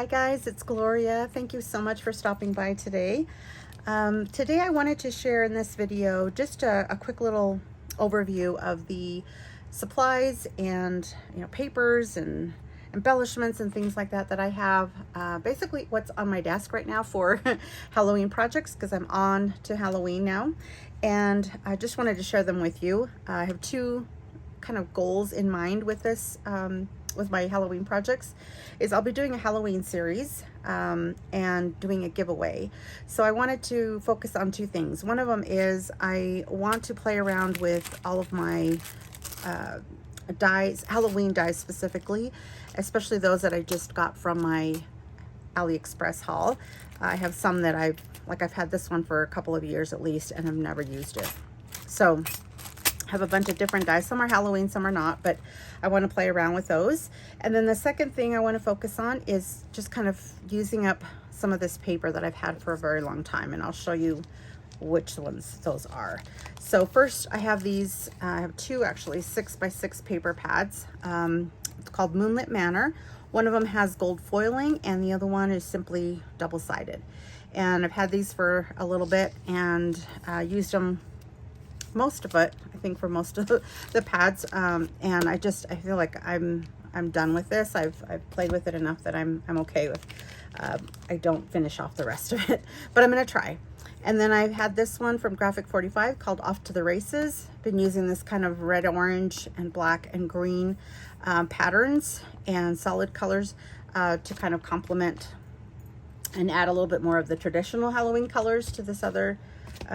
Hi guys, it's Gloria. Thank you so much for stopping by today. Today I wanted to share in this video just a quick little overview of the supplies and papers and embellishments and things like that that I have. Basically what's on my desk right now for Halloween projects, because I'm on to Halloween now, and I just wanted to share them with you. I have two kind of goals in mind with this, with my Halloween projects. Is I'll be doing a Halloween series and doing a giveaway. So I wanted to focus on two things. One of them is I want to play around with all of my dies, Halloween dies specifically, especially those that I just got from my AliExpress haul. I have some that I've had this one for a couple of years at least and have never used it. So have a bunch of different dies. Some are Halloween, some are not, but I want to play around with those. And then the second thing I want to focus on is just kind of using up some of this paper that I've had for a very long time, and I'll show you which ones those are. So first I have these, I have two actually 6x6 paper pads. It's called Moonlit Manor. One of them has gold foiling and the other one is simply double-sided. And I've had these for a little bit and used them most of it, I think, for most of the pads, and I feel like I'm done with this. I've played with it enough that I'm okay with. I don't finish off the rest of it, but I'm gonna try. And then I've had this one from Graphic 45 called Off to the Races. Been using this kind of red, orange, and black and green patterns and solid colors to kind of complement and add a little bit more of the traditional Halloween colors to this other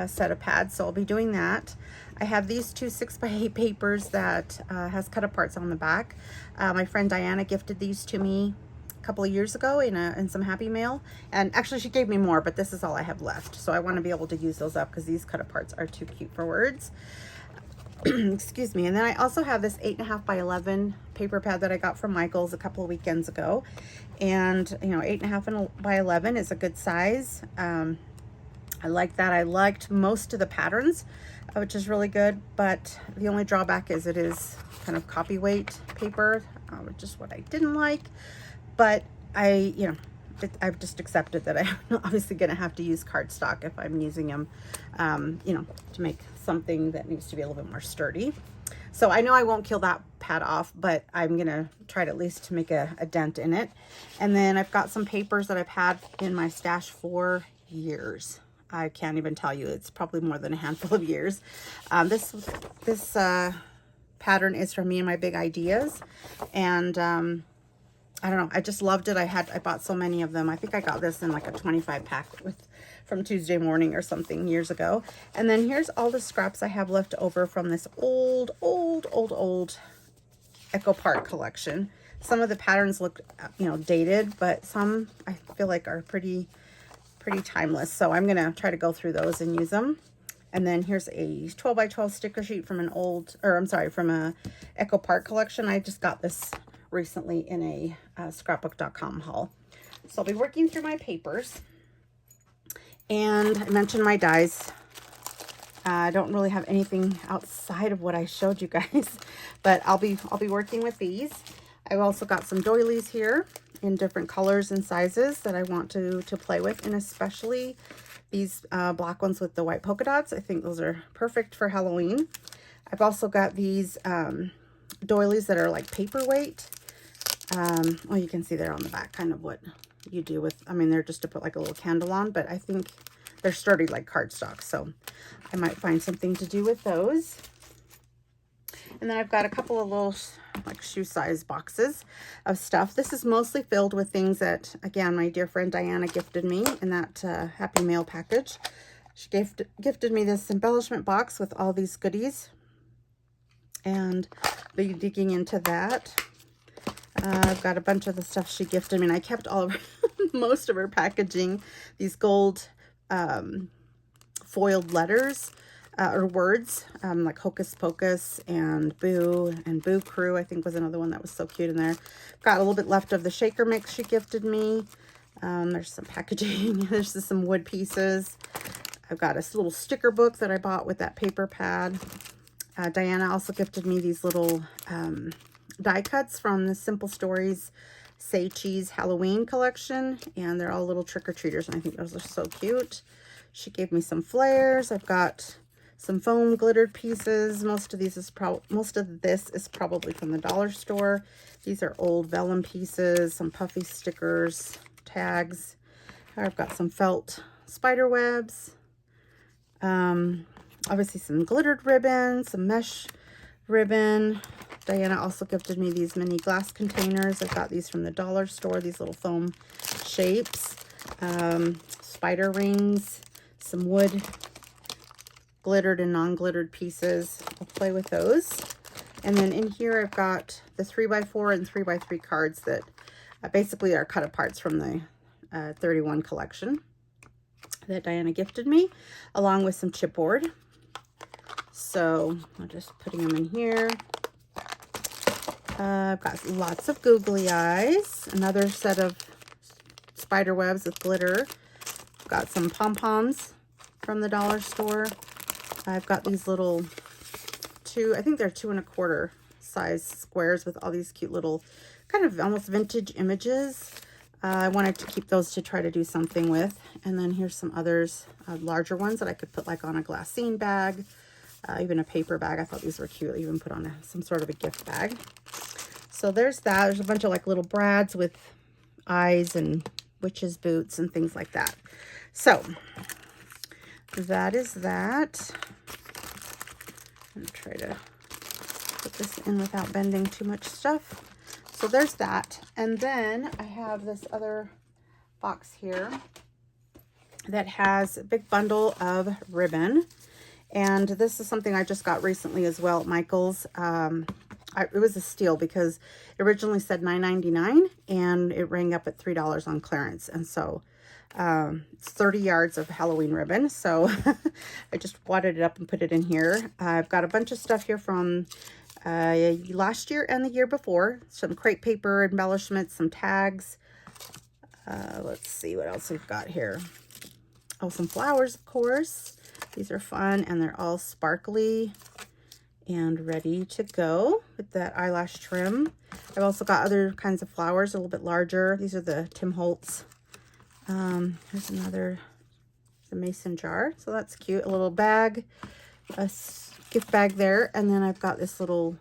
set of pads. So I'll be doing that. I have these two 6x8 papers that has cut aparts on the back. My friend Diana gifted these to me a couple of years ago in some Happy Mail, and actually she gave me more, but this is all I have left. So I want to be able to use those up because these cut aparts are too cute for words. Excuse me. And then I also have this 8.5 by 11 paper pad that I got from Michael's a couple of weekends ago, and 8.5 by 11 is a good size. I like that. I liked most of the patterns, which is really good, but the only drawback is it is kind of copyweight paper, which is what I didn't like. But I've just accepted that I'm obviously going to have to use cardstock if I'm using them, to make something that needs to be a little bit more sturdy. So I know I won't kill that pad off, but I'm going to try to at least make a dent in it. And then I've got some papers that I've had in my stash for years. I can't even tell you. It's probably more than a handful of years. This pattern is from Me and My Big Ideas, and I don't know. I just loved it. I bought so many of them. I think I got this in like a 25 pack from Tuesday Morning or something years ago. And then here's all the scraps I have left over from this old Echo Park collection. Some of the patterns look dated, but some I feel like are pretty timeless. So I'm gonna try to go through those and use them. And then here's a 12 by 12 sticker sheet from from a Echo Park collection. I just got this recently in a scrapbook.com haul. So I'll be working through my papers. And I mentioned my dies. I don't really have anything outside of what I showed you guys, but I'll be working with these. I've also got some doilies here in different colors and sizes that I want to play with, and especially these black ones with the white polka dots. I think those are perfect for Halloween. I've also got these doilies that are like paperweight. Well, you can see there on the back kind of what you do with, they're just to put like a little candle on, but I think they're sturdy like cardstock, so I might find something to do with those. And then I've got a couple of little like shoe size boxes of stuff. This is mostly filled with things that, again, my dear friend Diana gifted me in that Happy Mail package. She gifted me this embellishment box with all these goodies, and be digging into that. I've got a bunch of the stuff she gifted me, and I kept all of her, most of her packaging, these gold foiled letters or words, like Hocus Pocus and Boo Crew, I think was another one that was so cute in there. Got a little bit left of the shaker mix she gifted me. There's some packaging. There's just some wood pieces. I've got a little sticker book that I bought with that paper pad. Diana also gifted me these little die cuts from the Simple Stories Say Cheese Halloween collection, and they're all little trick-or-treaters, and I think those are so cute. She gave me some flares. I've got some foam glittered pieces. Most of this is probably from the dollar store. These are old vellum pieces, some puffy stickers, tags. I've got some felt spider webs. Obviously some glittered ribbon, some mesh ribbon. Diana also gifted me these mini glass containers. I've got these from the dollar store, these little foam shapes. Spider rings, some wood glittered and non-glittered pieces. I'll play with those. And then in here I've got the 3x4 and 3x3 cards that basically are cut aparts from the 31 collection that Diana gifted me, along with some chipboard. So I'm just putting them in here. I've got lots of googly eyes, another set of spider webs with glitter. I've got some pom-poms from the dollar store. I've got these little I think they're 2 1/4 size squares with all these cute little kind of almost vintage images. I wanted to keep those to try to do something with. And then here's some others, larger ones that I could put like on a glassine bag, even a paper bag. I thought these were cute, even put on some sort of a gift bag. So there's that. There's a bunch of like little brads with eyes and witches' boots and things like that. So that is that. I'm going to try to put this in without bending too much stuff. So there's that. And then I have this other box here that has a big bundle of ribbon. And this is something I just got recently as well at Michael's. It was a steal because it originally said $9.99 and it rang up at $3 on clearance. And so it's 30 yards of Halloween ribbon. So I just wadded it up and put it in here. I've got a bunch of stuff here from last year and the year before. Some crepe paper embellishments, some tags. Let's see what else we've got here. Oh, some flowers, of course. These are fun and they're all sparkly and ready to go with that eyelash trim. I've also got other kinds of flowers, a little bit larger. These are the Tim Holtz. Here's another, the mason jar. So that's cute. A little bag, a gift bag there. And then I've got this little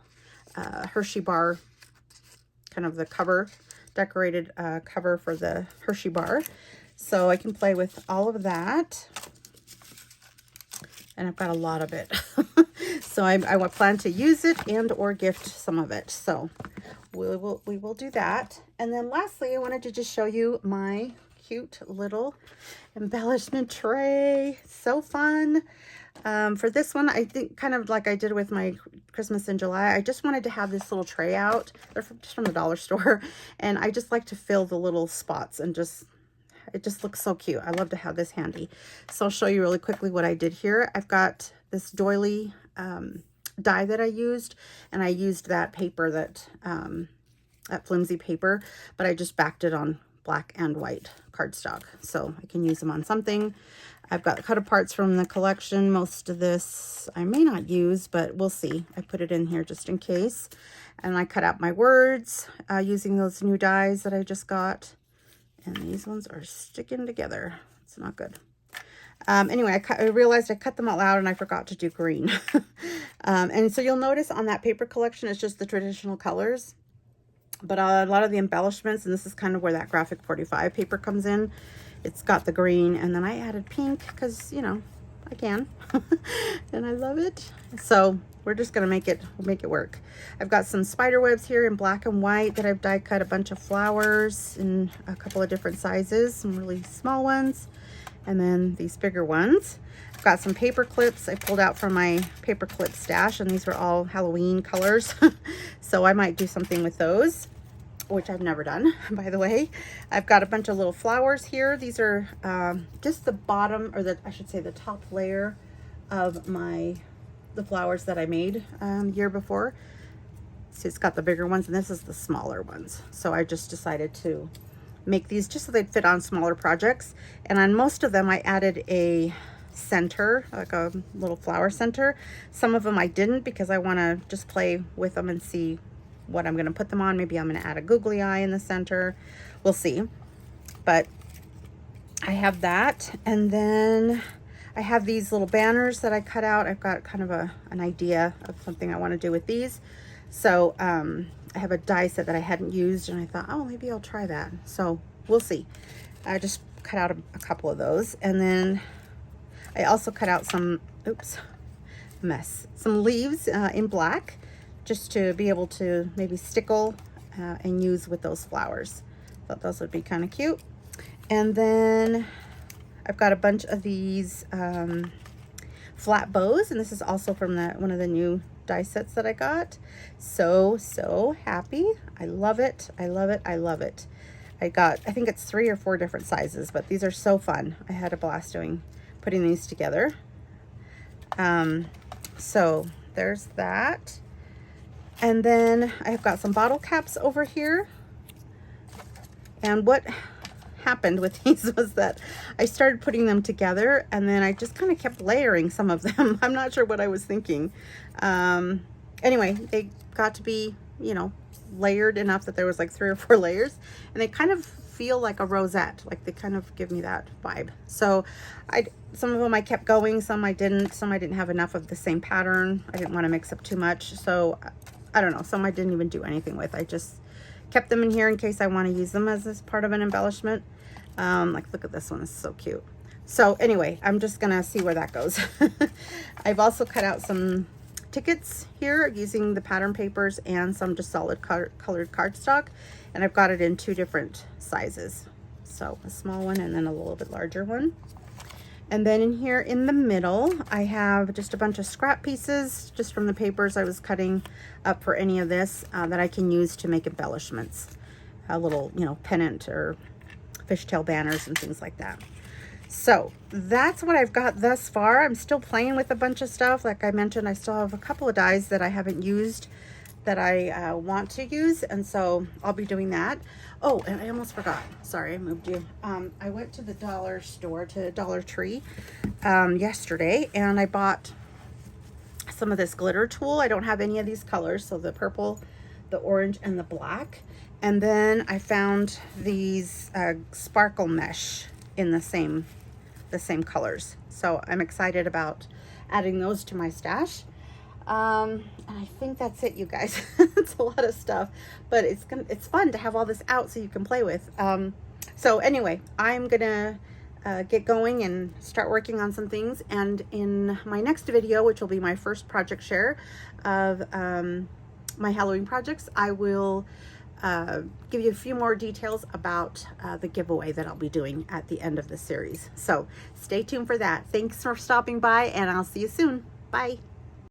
Hershey bar, kind of the cover, decorated cover for the Hershey bar. So I can play with all of that. And I've got a lot of it. So I plan to use it and or gift some of it. So we will do that. And then lastly, I wanted to just show you my cute little embellishment tray. So fun. For this one, I think kind of like I did with my Christmas in July, I just wanted to have this little tray out. They're just from the dollar store. And I just like to fill the little spots and it just looks so cute. I love to have this handy. So I'll show you really quickly what I did here. I've got this doily die that I used, and I used that paper that flimsy paper, but I just backed it on black and white cardstock, so I can use them on something. I've got cut aparts from the collection. Most of this I may not use, but we'll see. I put it in here just in case. And I cut out my words using those new dies that I just got. And these ones are sticking together. It's not good. Anyway, I realized I cut them all out and I forgot to do green. And so you'll notice on that paper collection, it's just the traditional colors. But a lot of the embellishments, and this is kind of where that Graphic 45 paper comes in, it's got the green. And then I added pink because, you know, I can. And I love it. So we're just going to make it work. I've got some spider webs here in black and white that I've die cut a bunch of flowers in a couple of different sizes, some really small ones, and then these bigger ones. I've got some paper clips I pulled out from my paper clip stash, and these were all Halloween colors. So I might do something with those, which I've never done, by the way. I've got a bunch of little flowers here. These are just the bottom, or I should say the top layer of the flowers that I made year before. So it's got the bigger ones, and this is the smaller ones. So I just decided to make these just so they'd fit on smaller projects. And on most of them, I added a center, like a little flower center. Some of them I didn't because I want to just play with them and see what I'm going to put them on. Maybe I'm going to add a googly eye in the center. We'll see. But I have that. And then I have these little banners that I cut out. I've got kind of an idea of something I want to do with these. So I have a die set that I hadn't used, and I thought, oh, maybe I'll try that. So we'll see. I just cut out a couple of those. And then I also cut out some, oops, mess, some leaves in black, just to be able to maybe stickle and use with those flowers. Thought those would be kind of cute. And then I've got a bunch of these flat bows, and this is also from one of the new die sets that I got. So happy. I love it. I love it. I love it. I think it's 3 or 4 different sizes, but these are so fun. I had a blast putting these together. So there's that. And then I've got some bottle caps over here. And what happened with these was that I started putting them together, and then I just kind of kept layering some of them. I'm not sure what I was thinking. Anyway, they got to be, you know, layered enough that there was like 3 or 4 layers, and they kind of feel like a rosette. Like they kind of give me that vibe. So some of them I kept going, some I didn't have enough of the same pattern. I didn't want to mix up too much. So I don't know, some I didn't even do anything with. I just kept them in here in case I want to use them as part of an embellishment. Like, look at this one, it's so cute. So anyway, I'm just gonna see where that goes. I've also cut out some tickets here using the pattern papers and some just solid colored cardstock, and I've got it in 2 different sizes. So a small one and then a little bit larger one. And then in here in the middle, I have just a bunch of scrap pieces just from the papers I was cutting up for any of this that I can use to make embellishments. A little, you know, pennant or fishtail banners and things like that. So that's what I've got thus far. I'm still playing with a bunch of stuff. Like I mentioned, I still have a couple of dies that I haven't used that I want to use, and so I'll be doing that. Oh, and I almost forgot. Sorry, I moved you. I went to the dollar store, to Dollar Tree, yesterday, and I bought some of this glitter tulle. I don't have any of these colors, so the purple, the orange, and the black. And then I found these sparkle mesh in the same colors. So I'm excited about adding those to my stash. And I think that's it, you guys. It's a lot of stuff, but it's fun to have all this out so you can play with. So anyway, I'm gonna get going and start working on some things. And in my next video, which will be my first project share of my Halloween projects, I will give you a few more details about the giveaway that I'll be doing at the end of the series. So stay tuned for that. Thanks for stopping by, and I'll see you soon. Bye.